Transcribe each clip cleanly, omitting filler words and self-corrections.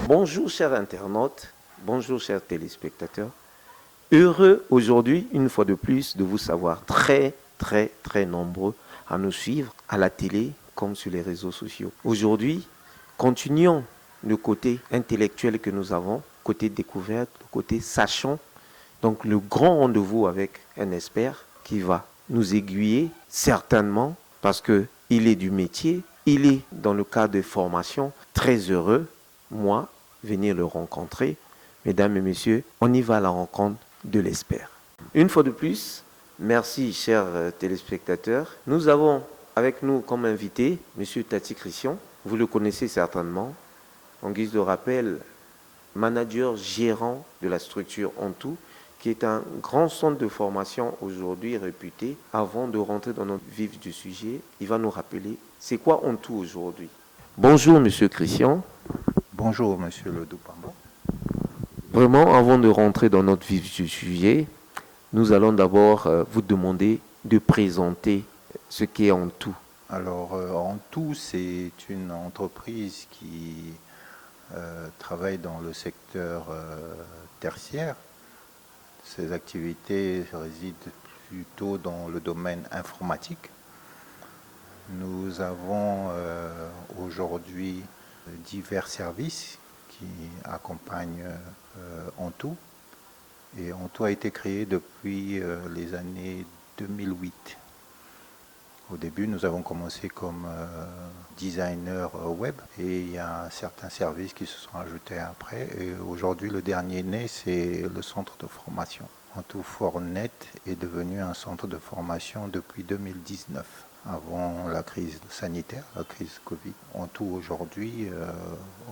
Bonjour chers internautes, bonjour chers téléspectateurs. Heureux aujourd'hui, une fois de plus, de vous savoir très nombreux à nous suivre à la télé comme sur les réseaux sociaux. Aujourd'hui, continuons le côté intellectuel que nous avons, côté découverte, le côté sachant. Donc le grand rendez-vous avec un expert qui va nous aiguiller certainement parce qu'il est du métier, il est dans le cadre de formation, très heureux, moi, venir le rencontrer. Mesdames et messieurs, on y va à la rencontre de l'expert. Une fois de plus, merci chers téléspectateurs. Nous avons avec nous comme invité M. Tati Christian. Vous le connaissez certainement. En guise de rappel, manager gérant de la structure Ontou, qui est un grand centre de formation aujourd'hui réputé. Avant de rentrer dans notre vif du sujet, il va nous rappeler c'est quoi Ontou aujourd'hui. Bonjour M. Christian. Bonjour M. Ledou-Pamba. Vraiment, avant de rentrer dans notre vif du sujet, nous allons d'abord vous demander de présenter ce qu'est Ontou. Alors, Ontou, c'est une entreprise qui travaille dans le secteur tertiaire. Ses activités résident plutôt dans le domaine informatique. Nous avons aujourd'hui divers services qui accompagnent Ontou. Et Ontou a été créé depuis les années 2008. Au début, nous avons commencé comme designer web et il y a certains services qui se sont ajoutés après. Et aujourd'hui, le dernier né, c'est le centre de formation. Ontou Fornet est devenu un centre de formation depuis 2019, avant la crise sanitaire, la crise Covid. Ontou aujourd'hui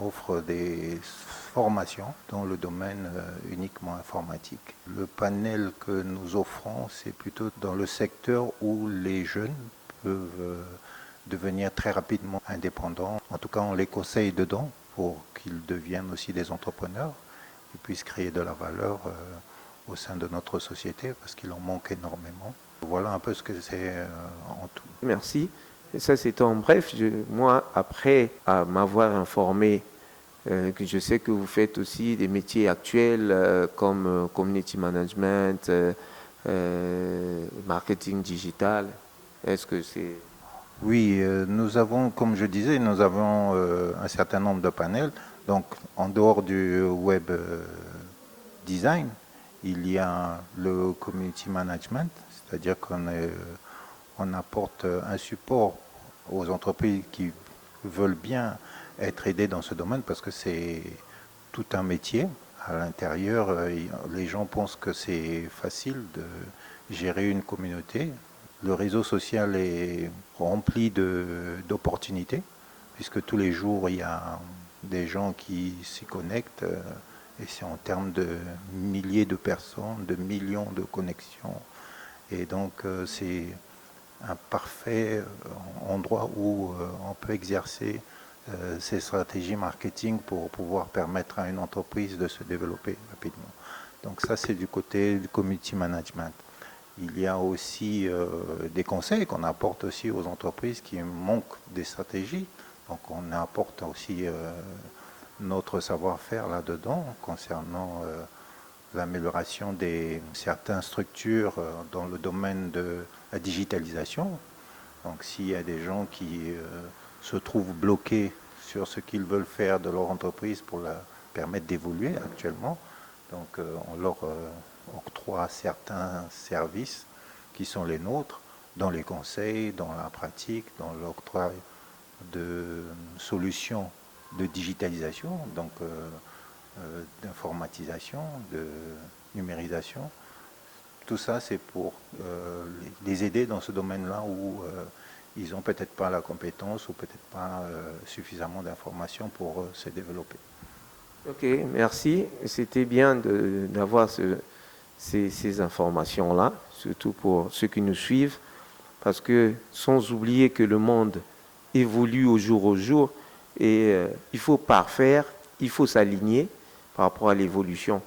offre des formations dans le domaine uniquement informatique. Le panel que nous offrons, c'est plutôt dans le secteur où les jeunes peuvent devenir très rapidement indépendants. En tout cas, on les conseille dedans pour qu'ils deviennent aussi des entrepreneurs et puissent créer de la valeur au sein de notre société parce qu'il en manque énormément. Voilà un peu ce que c'est Ontou. Merci. Et ça, c'est en bref. Moi, après m'avoir informé que je sais que vous faites aussi des métiers actuels comme community management, marketing digital. Est-ce que c'est... Oui, nous avons, comme je disais, nous avons un certain nombre de panels. Donc, en dehors du web design, il y a le community management, c'est-à-dire qu'on apporte un support aux entreprises qui veulent bien être aidées dans ce domaine parce que c'est tout un métier. À l'intérieur, les gens pensent que c'est facile de gérer une communauté. Le réseau social est rempli d'opportunités puisque tous les jours, il y a des gens qui s'y connectent et c'est en termes de milliers de personnes, de millions de connexions. Et donc, c'est un parfait endroit où on peut exercer ces stratégies marketing pour pouvoir permettre à une entreprise de se développer rapidement. Donc ça, c'est du côté du community management. Il y a aussi des conseils qu'on apporte aussi aux entreprises qui manquent des stratégies. Donc on apporte aussi notre savoir-faire là-dedans concernant l'amélioration de certaines structures dans le domaine de la digitalisation. Donc s'il y a des gens qui se trouvent bloqués sur ce qu'ils veulent faire de leur entreprise pour la permettre d'évoluer actuellement, donc on leur octroie certains services qui sont les nôtres dans les conseils, dans la pratique, dans l'octroi de solutions de digitalisation, donc d'informatisation, de numérisation. Tout ça, c'est pour les aider dans ce domaine-là où ils n'ont peut-être pas la compétence ou peut-être pas suffisamment d'informations pour se développer. Ok, merci. C'était bien d'avoir ces informations-là, surtout pour ceux qui nous suivent, parce que sans oublier que le monde évolue au jour et il faut parfaire, il faut s'aligner par rapport à l'évolution.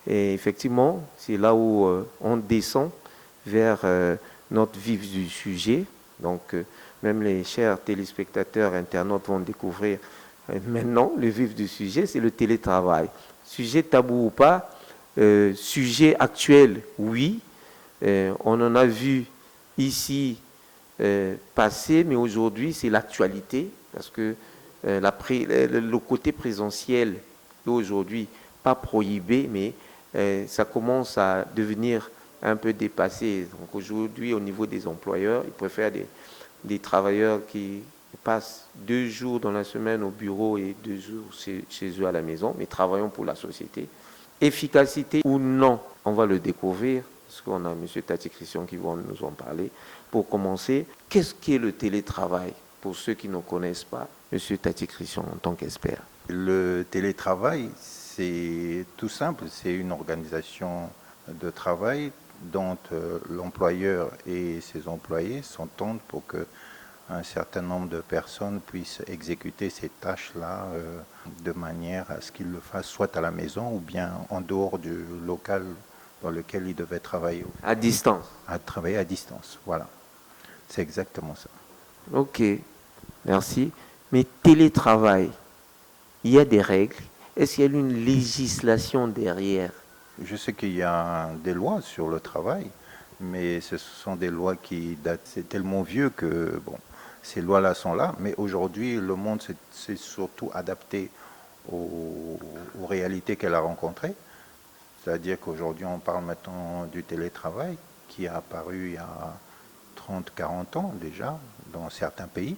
Et effectivement, c'est là où on descend vers notre vif du sujet. Donc, même les chers téléspectateurs, internautes vont découvrir Maintenant, le vif du sujet, c'est le télétravail. Sujet tabou ou pas, sujet actuel, oui. On en a vu ici passer, mais aujourd'hui, c'est l'actualité, parce que le côté présentiel est aujourd'hui pas prohibé, mais ça commence à devenir un peu dépassé. Donc aujourd'hui, au niveau des employeurs, ils préfèrent des travailleurs qui passent 2 jours dans la semaine au bureau et 2 jours chez eux à la maison, mais travaillons pour la société. Efficacité ou non, on va le découvrir, parce qu'on a M. Tati Christian qui va nous en parler. Pour commencer, qu'est-ce qu'est le télétravail pour ceux qui ne connaissent pas M. Tati Christian en tant qu'expert? Le télétravail, c'est tout simple, c'est une organisation de travail dont l'employeur et ses employés s'entendent pour que un certain nombre de personnes puissent exécuter ces tâches-là de manière à ce qu'ils le fassent soit à la maison ou bien en dehors du local dans lequel ils devaient travailler. À distance. À travailler à distance, voilà. C'est exactement ça. Ok, merci. Mais télétravail, il y a des règles. Est-ce qu'il y a une législation derrière? Je sais qu'il y a des lois sur le travail, mais ce sont des lois qui datent, c'est tellement vieux que, bon, ces lois-là sont là, mais aujourd'hui, le monde s'est surtout adapté aux réalités qu'elle a rencontrées. C'est-à-dire qu'aujourd'hui, on parle maintenant du télétravail qui a apparu il y a 30-40 ans déjà dans certains pays,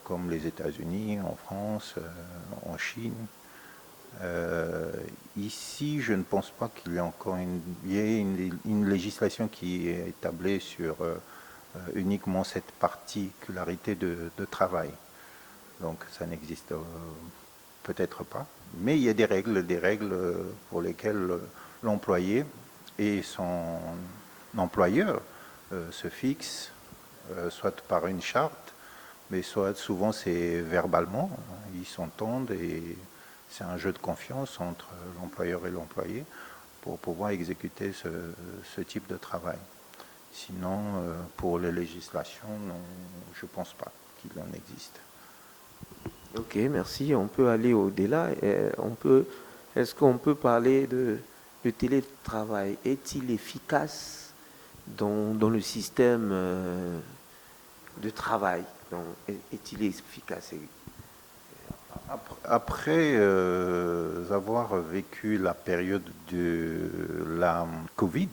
comme les États-Unis, en France, en Chine. Ici, je ne pense pas qu'il y ait encore une législation qui est établie sur uniquement cette particularité de travail. Donc ça n'existe peut-être pas. Mais il y a des règles pour lesquelles l'employé et son employeur se fixent, soit par une charte, mais soit souvent c'est verbalement, ils s'entendent et c'est un jeu de confiance entre l'employeur et l'employé pour pouvoir exécuter ce type de travail. Sinon, pour les législations, non, je ne pense pas qu'il en existe. Ok, merci. On peut aller au-delà. Est-ce qu'on peut parler de télétravail? Est-il efficace dans le système de travail? Est-il efficace? Après avoir vécu la période de la Covid,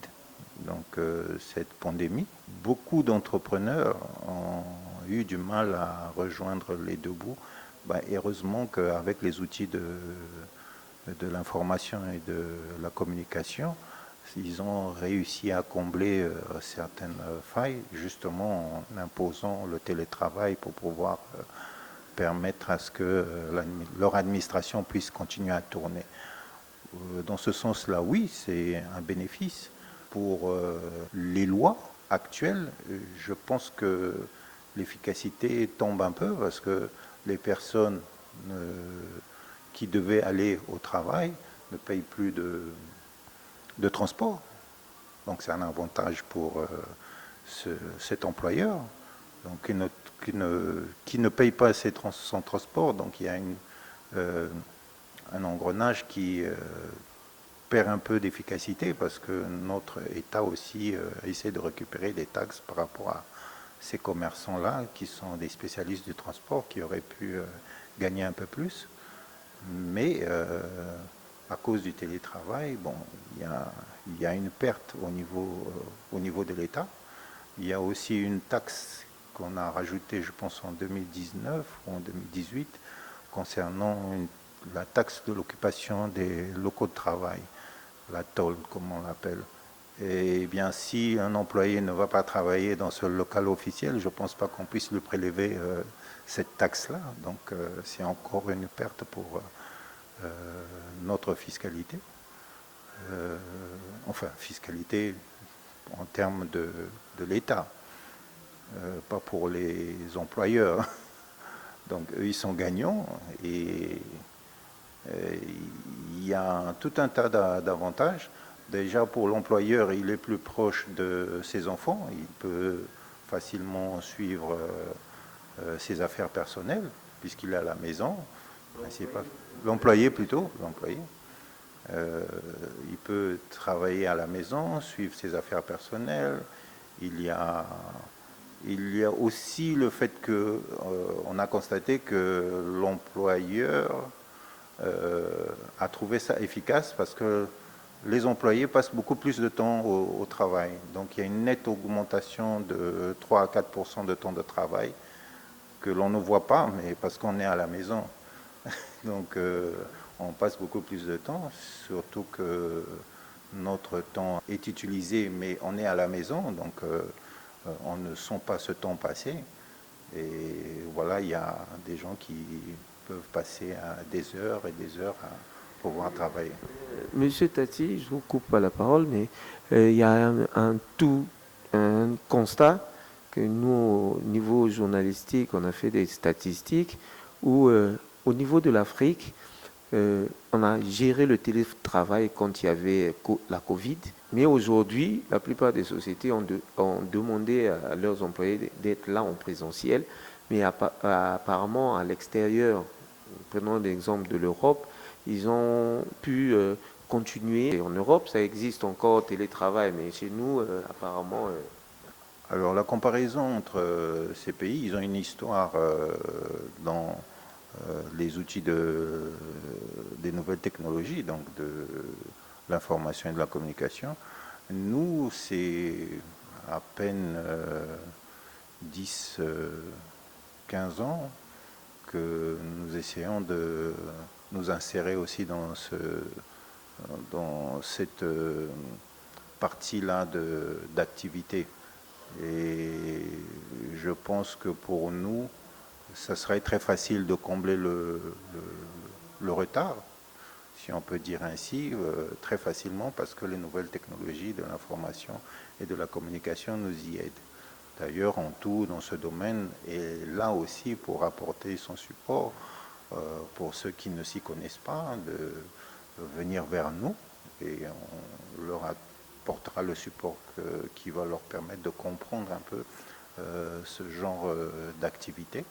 donc cette pandémie, beaucoup d'entrepreneurs ont eu du mal à rejoindre les deux bouts. Heureusement qu'avec les outils de l'information et de la communication, ils ont réussi à combler certaines failles, justement en imposant le télétravail pour pouvoir permettre à ce que leur administration puisse continuer à tourner. Dans ce sens-là, oui, c'est un bénéfice. Pour les lois actuelles, je pense que l'efficacité tombe un peu parce que les personnes qui devaient aller au travail ne payent plus de transport. Donc c'est un avantage pour cet employeur donc, qui ne paye pas son transport. Donc il y a un engrenage qui perd un peu d'efficacité parce que notre État aussi essaie de récupérer des taxes par rapport à ces commerçants-là qui sont des spécialistes du transport qui auraient pu gagner un peu plus. Mais à cause du télétravail, bon, il y a une perte au niveau de l'État. Il y a aussi une taxe qu'on a rajoutée, je pense, en 2019 ou en 2018 concernant la taxe de l'occupation des locaux de travail, la TOL, comme on l'appelle. Et bien, si un employé ne va pas travailler dans ce local officiel, je ne pense pas qu'on puisse lui prélever cette taxe-là. Donc, c'est encore une perte pour notre fiscalité. Enfin, fiscalité en termes de l'État, pas pour les employeurs. Donc, eux, ils sont gagnants et il y a tout un tas d'avantages. Déjà, pour l'employeur, il est plus proche de ses enfants. Il peut facilement suivre ses affaires personnelles. puisqu'il est à la maison. L'employé plutôt, l'employé. Il peut travailler à la maison, suivre ses affaires personnelles. Il y a aussi le fait que on a constaté que l'employeur a trouvé ça efficace parce que les employés passent beaucoup plus de temps au travail. Donc il y a une nette augmentation de 3 à 4% de temps de travail que l'on ne voit pas, mais parce qu'on est à la maison. Donc on passe beaucoup plus de temps, surtout que notre temps est utilisé, mais on est à la maison, donc on ne sent pas ce temps passer. Et voilà, il y a des gens qui peuvent passer des heures et des heures à pouvoir travailler. Monsieur Tati, je vous coupe pas la parole, mais il y a un constat que nous, au niveau journalistique, on a fait des statistiques où, au niveau de l'Afrique, on a géré le télétravail quand il y avait la Covid, mais aujourd'hui, la plupart des sociétés ont demandé à leurs employés d'être là en présentiel, mais apparemment à l'extérieur, prenons l'exemple de l'Europe, ils ont pu continuer. En Europe, ça existe encore télétravail, mais chez nous, apparemment... Alors la comparaison entre ces pays, ils ont une histoire dans les outils des nouvelles technologies, donc de l'information et de la communication. Nous, c'est à peine 10, 15 ans que nous essayons de nous insérer aussi dans cette partie-là d'activité. Et je pense que pour nous, ça serait très facile de combler le retard, si on peut dire ainsi, très facilement, parce que les nouvelles technologies de l'information et de la communication nous y aident. D'ailleurs, en tout, dans ce domaine, est là aussi pour apporter son support pour ceux qui ne s'y connaissent pas, de venir vers nous et on leur apportera le support qui va leur permettre de comprendre un peu ce genre d'activité.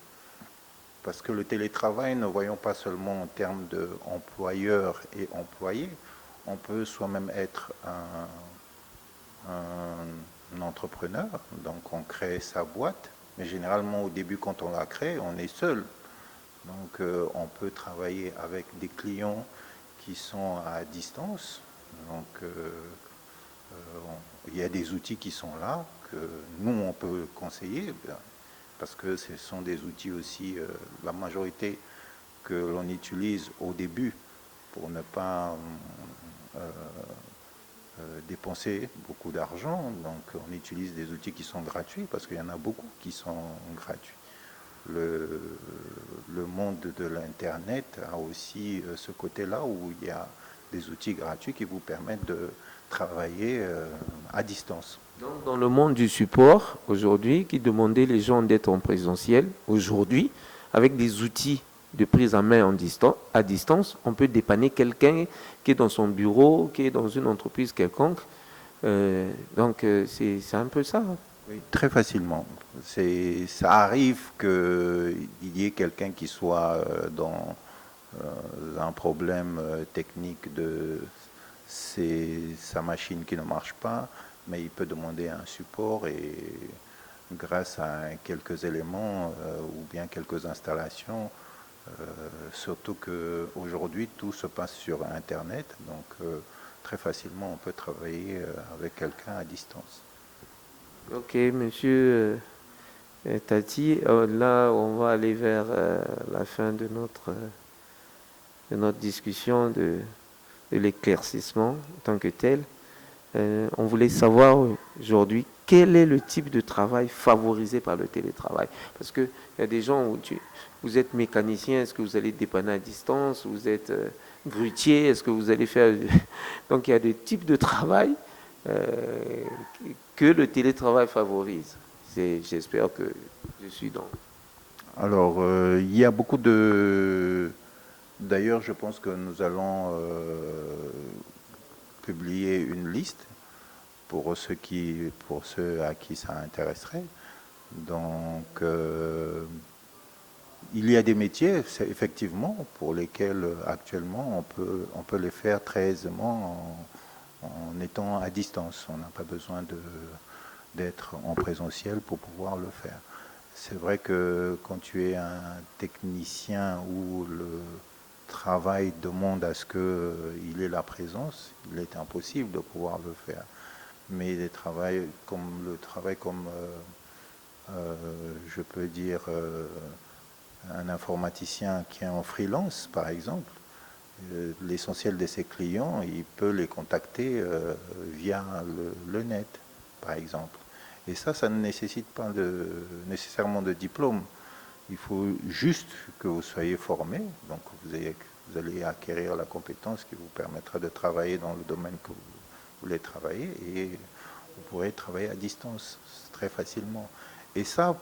Parce que le télétravail, ne voyons pas seulement en termes d'employeur et employé, on peut soi-même être un entrepreneur, donc on crée sa boîte, mais généralement au début quand on la crée, on est seul. Donc on peut travailler avec des clients qui sont à distance. Donc il y a des outils qui sont là, que nous on peut conseiller, parce que ce sont des outils aussi, la majorité que l'on utilise au début pour ne pas dépenser beaucoup d'argent. Donc on utilise des outils qui sont gratuits, parce qu'il y en a beaucoup qui sont gratuits. Le monde de l'Internet a aussi ce côté-là où il y a des outils gratuits qui vous permettent de travailler à distance. Donc, dans le monde du support, aujourd'hui, qui demandait les gens d'être en présentiel, aujourd'hui, avec des outils de prise en main à distance, on peut dépanner quelqu'un qui est dans son bureau, qui est dans une entreprise quelconque. Donc, c'est un peu ça. Oui, très facilement. Ça arrive qu'il y ait quelqu'un qui soit dans un problème technique de sa machine qui ne marche pas, mais il peut demander un support et grâce à quelques éléments ou bien quelques installations, surtout qu'aujourd'hui tout se passe sur Internet, donc très facilement on peut travailler avec quelqu'un à distance. Ok, monsieur Tati, là on va aller vers la fin de notre discussion de l'éclaircissement en tant que tel. On voulait savoir aujourd'hui quel est le type de travail favorisé par le télétravail. Parce qu'il y a des gens où vous êtes mécanicien, est-ce que vous allez dépanner à distance? Vous êtes grutier, est-ce que vous allez faire... Donc il y a des types de travail que le télétravail favorise. J'espère que je suis dans... Alors, il y a beaucoup de... D'ailleurs, je pense que nous allons publier une liste pour ceux à qui ça intéresserait. Donc, il y a des métiers, effectivement, pour lesquels actuellement on peut les faire très aisément en étant à distance. On n'a pas besoin d'être en présentiel pour pouvoir le faire. C'est vrai que quand tu es un technicien où le travail demande à ce qu'il ait la présence, il est impossible de pouvoir le faire. Mais le travail comme je peux dire, un informaticien qui est en freelance, par exemple, l'essentiel de ses clients, il peut les contacter via le net, par exemple. Et ça ne nécessite pas nécessairement de diplôme. Il faut juste que vous soyez formé, donc vous allez acquérir la compétence qui vous permettra de travailler dans le domaine que vous voulez travailler, et vous pourrez travailler à distance très facilement. Et ça,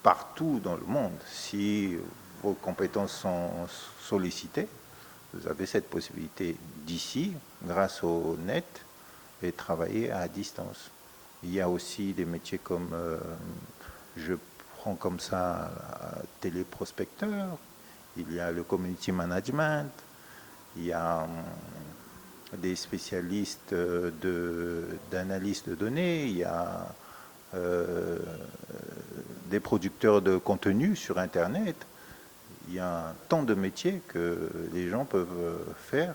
partout dans le monde, si vos compétences sont sollicitées, vous avez cette possibilité d'ici, grâce au net, et travailler à distance. Il y a aussi des métiers comme, je prends comme ça, téléprospecteur, il y a le community management, il y a des spécialistes d'analyse de données, il y a des producteurs de contenu sur Internet. Il y a tant de métiers que les gens peuvent faire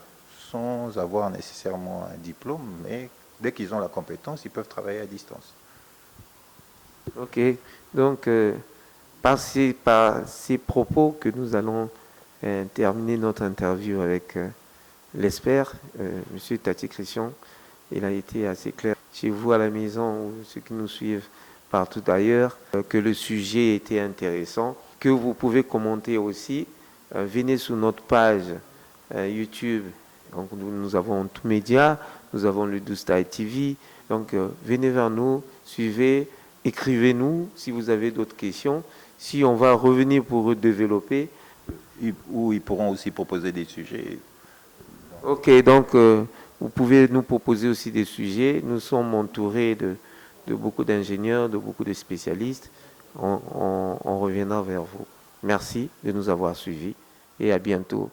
sans avoir nécessairement un diplôme, mais dès qu'ils ont la compétence, ils peuvent travailler à distance. Ok, donc par ces propos que nous allons terminer notre interview avec l'expert, M. Tati Christian. Il a été assez clair chez vous à la maison ou ceux qui nous suivent partout ailleurs, que le sujet était intéressant, que vous pouvez commenter aussi. Venez sur notre page YouTube. Donc nous avons tout média, nous avons le Doustai TV. Donc venez vers nous, suivez, écrivez-nous si vous avez d'autres questions. Si on va revenir pour développer. Ou ils pourront aussi proposer des sujets. Ok, donc vous pouvez nous proposer aussi des sujets. Nous sommes entourés de beaucoup d'ingénieurs, de beaucoup de spécialistes. On reviendra vers vous. Merci de nous avoir suivis et à bientôt.